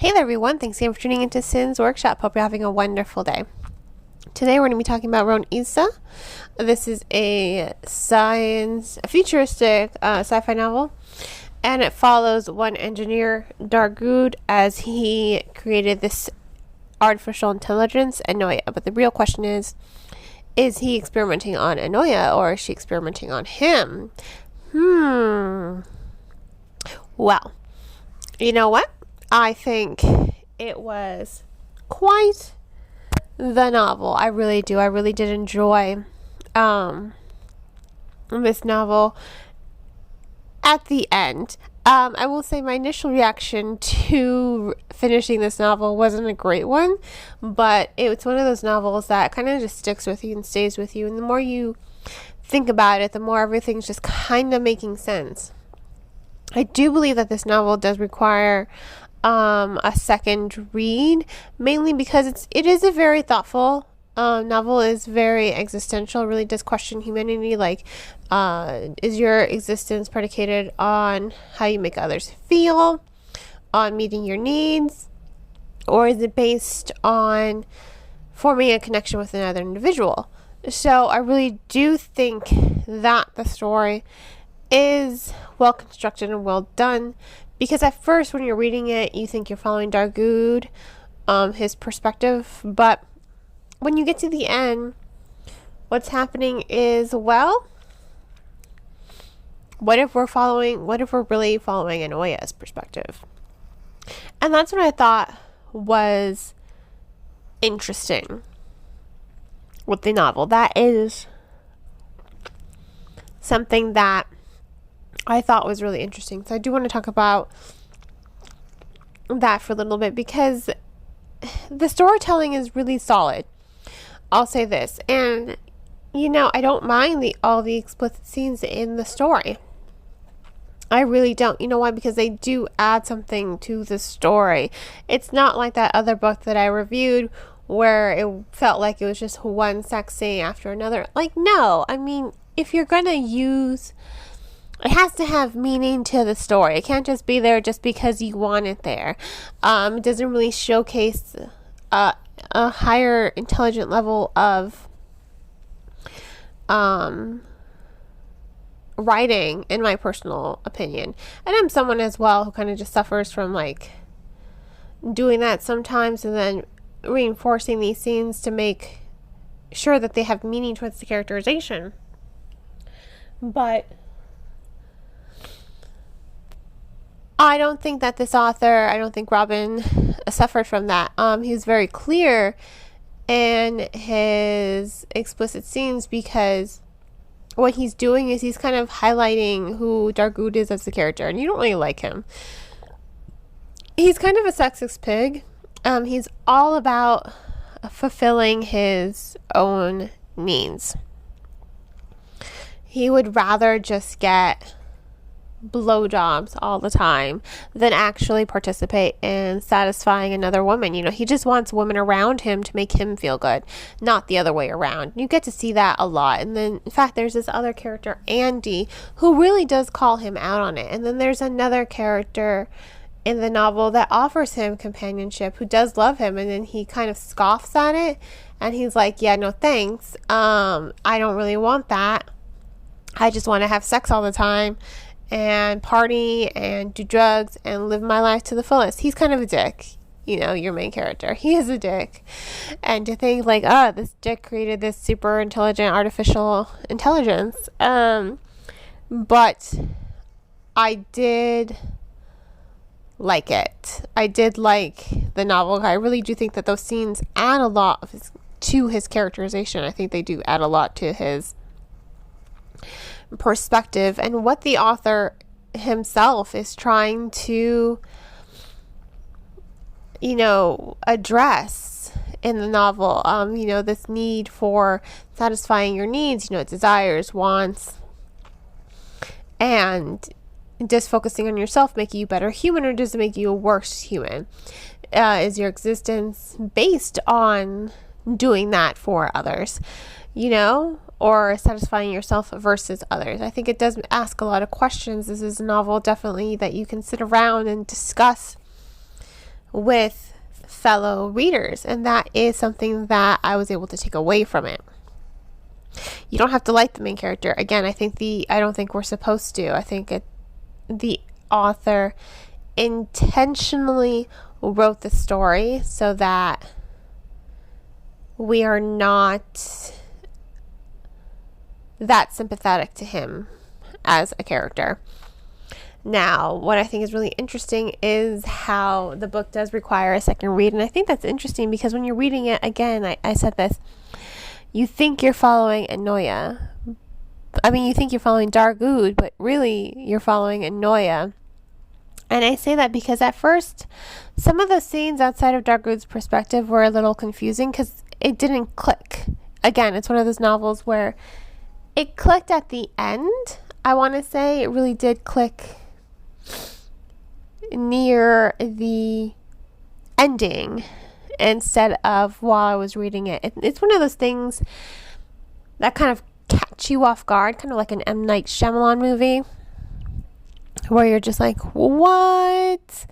Hey there everyone, thanks again for tuning into Sin's Workshop. Hope you're having a wonderful day. Today we're going to be talking about Rone Isa. This is a futuristic sci-fi novel, and it follows one engineer, Dargood, as he created this artificial intelligence, Anoya. But the real question is he experimenting on Anoya, or is she experimenting on him? Well, you know what? I think it was quite the novel. I really do. I really did enjoy this novel at the end. I will say my initial reaction to finishing this novel wasn't a great one, but it's one of those novels that kind of just sticks with you and stays with you. And the more you think about it, the more everything's just kind of making sense. I do believe that this novel does require a second read, mainly because it is a very thoughtful novel. Is very existential, really does question humanity, like is your existence predicated on how you make others feel, on meeting your needs, or is it based on forming a connection with another individual? So I really do think that the story is well constructed and well done, because at first when you're reading it you think you're following Dargood, his perspective, but when you get to the end, what's happening is, well, what if we're really following Anoya's perspective? And that's what I thought was interesting with the novel. That is something that I thought was really interesting. So I do want to talk about that for a little bit, because the storytelling is really solid. I'll say this. And, I don't mind all the explicit scenes in the story. I really don't. You know why? Because they do add something to the story. It's not like that other book that I reviewed where it felt like it was just one sex scene after another. Like, no. I mean, if you're going to use... it has to have meaning to the story. It can't just be there just because you want it there. It doesn't really showcase a higher intelligent level of writing, in my personal opinion. And I'm someone as well who kind of just suffers from doing that sometimes, and then reinforcing these scenes to make sure that they have meaning towards the characterization. But I don't think that this author, I don't think Robin suffered from that. He's very clear in his explicit scenes, because what he's doing is he's kind of highlighting who Dargood is as a character, and you don't really like him. He's kind of a sexist pig. He's all about fulfilling his own needs. He would rather just get blowjobs all the time than actually participate in satisfying another woman. He just wants women around him to make him feel good, not the other way around. You get to see that a lot. And then, in fact, there's this other character, Andy, who really does call him out on it. And then there's another character in the novel that offers him companionship, who does love him, and then he kind of scoffs at it, and he's like, yeah, no thanks, I don't really want that. I just want to have sex all the time and party and do drugs and live my life to the fullest. He's kind of a dick, your main character. He is a dick. And to think this dick created this super intelligent artificial intelligence. But I did like it. I did like the novel. I really do think that those scenes add a lot to his characterization. I think they do add a lot to his perspective and what the author himself is trying to address in the novel. This need for satisfying your needs, desires, wants, and just focusing on yourself make you a better human, or does it make you a worse human? Is your existence based on doing that for others, or satisfying yourself versus others? I think it does ask a lot of questions. This is a novel definitely that you can sit around and discuss with fellow readers, and that is something that I was able to take away from it. You don't have to like the main character. Again, I don't think we're supposed to. I think the author intentionally wrote the story so that we are not that sympathetic to him as a character. Now, what I think is really interesting is how the book does require a second read. And I think that's interesting because when you're reading it, again, I said this, you think you're following Anoya. You think you're following Dargood, but really you're following Anoya. And I say that because at first, some of the scenes outside of Dargood's perspective were a little confusing because it didn't click. Again, it's one of those novels where it clicked at the end. I want to say it really did click near the ending instead of while I was reading it. It's one of those things that kind of catch you off guard, kind of like an M. Night Shyamalan movie, where you're just like, what?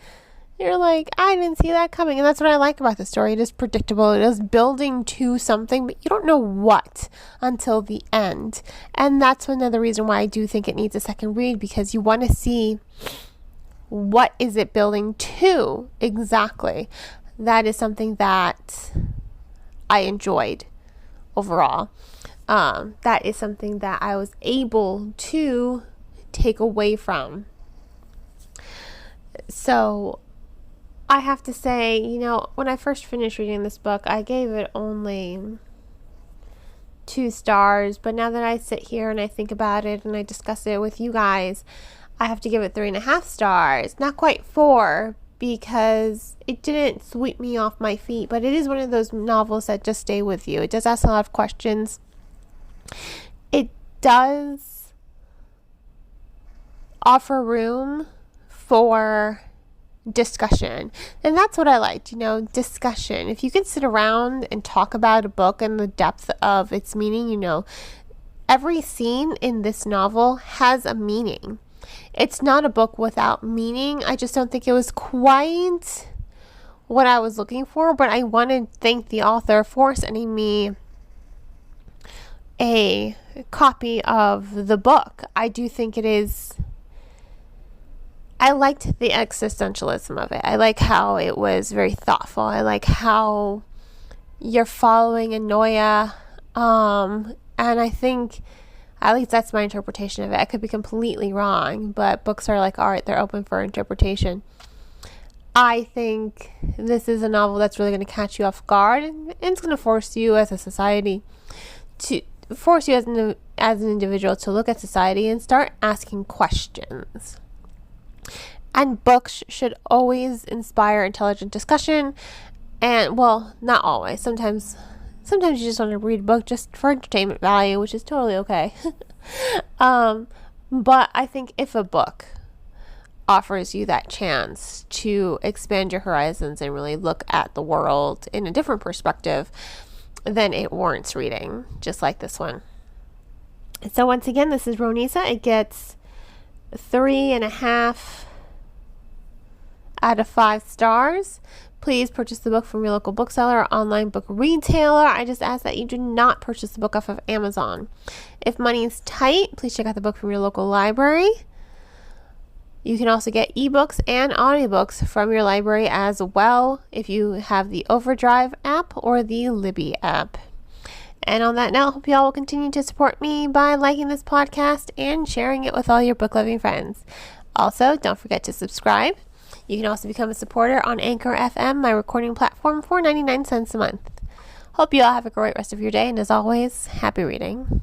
You're like, I didn't see that coming. And that's what I like about the story. It is predictable. It is building to something, but you don't know what until the end. And that's another reason why I do think it needs a second read, because you want to see what is it building to exactly. That is something that I enjoyed overall. That is something that I was able to take away from. So I have to say, when I first finished reading this book, I gave it only 2 stars. But now that I sit here and I think about it and I discuss it with you guys, I have to give it 3.5 stars. Not quite 4, because it didn't sweep me off my feet. But it is one of those novels that just stay with you. It does ask a lot of questions. It does offer room for discussion, and that's what I liked. Discussion. If you can sit around and talk about a book and the depth of its meaning, every scene in this novel has a meaning. It's not a book without meaning. I just don't think it was quite what I was looking for, but I want to thank the author for sending me a copy of the book. I do think it is. I liked the existentialism of it. I like how it was very thoughtful. I like how you're following Anoya. And I think, at least that's my interpretation of it. I could be completely wrong, but books are like art. They're open for interpretation. I think this is a novel that's really going to catch you off guard, and it's going to force you as a society to force you as an individual to look at society and start asking questions. And books should always inspire intelligent discussion. And, well, not always. Sometimes you just want to read a book just for entertainment value, which is totally okay. But I think if a book offers you that chance to expand your horizons and really look at the world in a different perspective, then it warrants reading, just like this one. So once again, this is Rone Isa. It gets 3.5 out of 5 stars. Please purchase the book from your local bookseller or online book retailer. I just ask that you do not purchase the book off of Amazon. If money is tight, please check out the book from your local library. You can also get ebooks and audiobooks from your library as well if you have the Overdrive app or the Libby app. And on that note, I hope you all will continue to support me by liking this podcast and sharing it with all your book-loving friends. Also, don't forget to subscribe. You can also become a supporter on Anchor FM, my recording platform, for 99 cents a month. Hope you all have a great rest of your day, and as always, happy reading.